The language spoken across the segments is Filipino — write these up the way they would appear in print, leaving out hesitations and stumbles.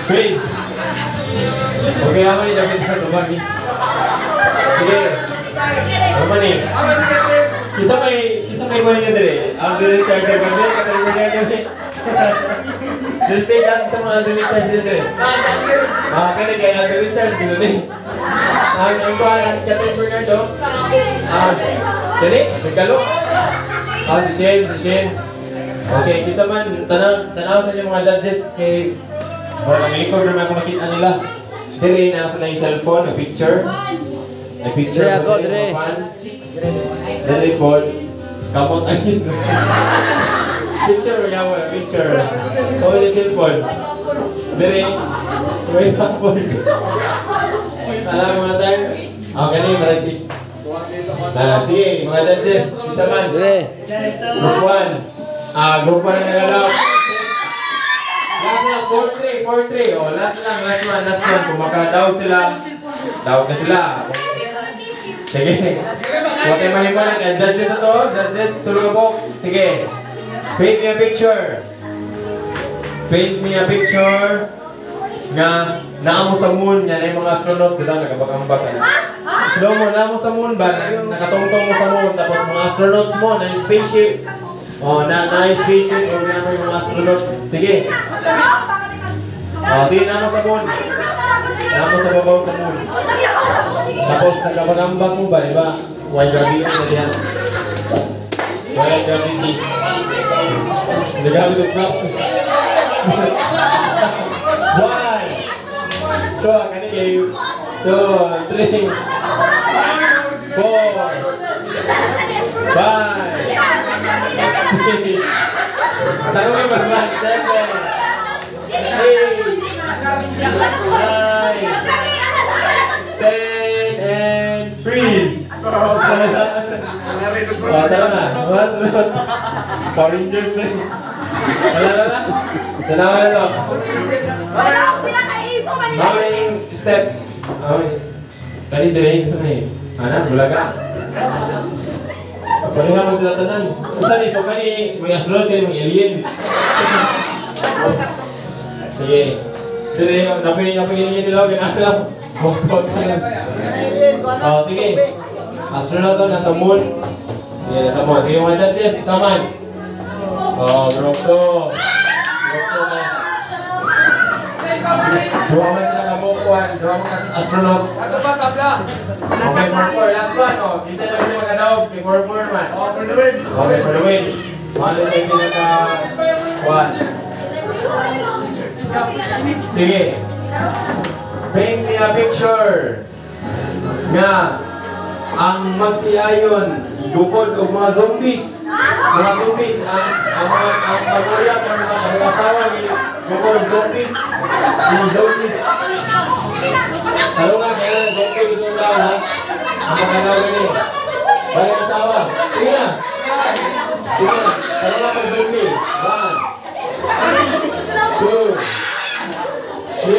Freeze. Okay, ako ni David na lumani. Sige. Lumani. Isa may mali nga dali. Ang dali charge ka dali. Katali mo nga dali. Dali stay lang sa mga dali charge dali. Kaya kaya dali charge dali. Ang kuhaan, katali mo nga do. Dali, nagkalo. Si Shane. Okay, kita man, tanaw sa inyo mga judges kay ang likod naman kung makita nila. Dili na sa yung cellphone, a picture. A picture ng mga fans. Dili po, kamot ayun. Picture, magawa, picture. Kung yung cellphone. Dili, may tapon. Alam mo na tayo. Okay na yung maragsi. Sige, mga judges, kita man. Group 1. Group 1 na nagalaw. Last na, 4-3. O, last one. Kung makadawag sila, dawag na sila. Sige. Huwag kayo mahimalan. Judges na to. Judges, tulog ako. Sige. Paint me a picture. Nga, naamo sa moon. Yan ay mga astronaut. Diba, nagabakambak. Slow mo, naamo sa moon ba? Nakatungtong mo sa moon. Tapos mga astronauts mo, na yung spaceship. Na spaceship. O, na mo yung mga astronaut. Sige. Sige, naamo sa moon. Naamo sa babaw sa moon. Tapos, nagabakambak mo ba? Diba? Why gravity na yan? Why gravity? Nagamit yung props. Why? So, kani kayo. 2, 3, 4, 5, 6. Tanong ba naman? 7, 8, 9, 10, and freeze. Tara na. Sunod. Power Rangers na. Wala. Tanawa na to. Wala ako sila kaipo. Maraming step. Kali dire sa may. Bulaga. Pareha mo sila tanan. Usa ni so kani may astronaut kani may alien. Sige. Dire napay alien nila ginagawa. Bokbok sila. Sige. Astronaut na sa moon. Sige, nasa moon. Sige mga judges, saman. Group 2. Dua man sila kabukuan, dua man astronaut. Ato ba tabla? Okay, for 4. Last one. Isa na kayo magkadaog. For 4 man. For the win. Okay, for the win. Mahalo na yung pinaka-1. Sige. Paint me a picture. Nga, ang magtiayon, dukod o mga zombies. Mga zombies, ang pag-uyak o mga pag-asawa ni dukod zombies. Yung zombies. Talo nga, kaya zombie ito daw ha. Ang pagkanaw gani. Balik asawa. Sige na. Sige na. Talo nga pag-zombie. 1, 2, 3,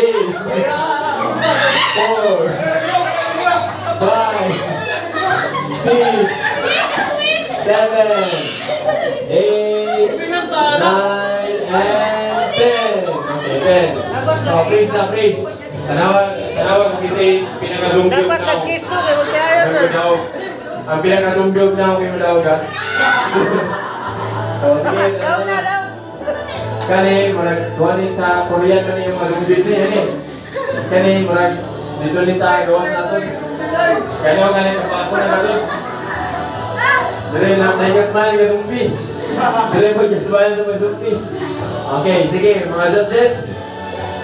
4, 5, 6, 7, 8, 9, and 10. Okay, 10. Freeze na, freeze. Tanawa kasi pinaka-zumbyog na ako. Dapat nag-kiss to, may magkayan na. Ang pinaka-zumbyog na ako, may madawag ka. Sige, kani, marag-duwanin sa Korean kani yung mga zombies niya. Kani, marag dito ni sa gawas natin. Kani o kani, kapako na natin. Dali na, nag-smile ka zombie. Dali mag-smile sa mga zombie. Okay, sige, mga judges.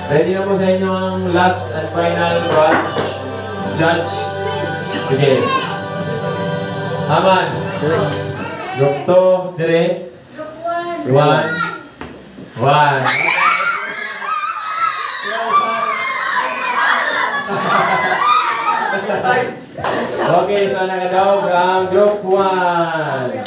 Ready na po sa inyo ang last and final judge. Sige. Aman. Group 2, dire. 1. Okay, so nakadaog ang group 1.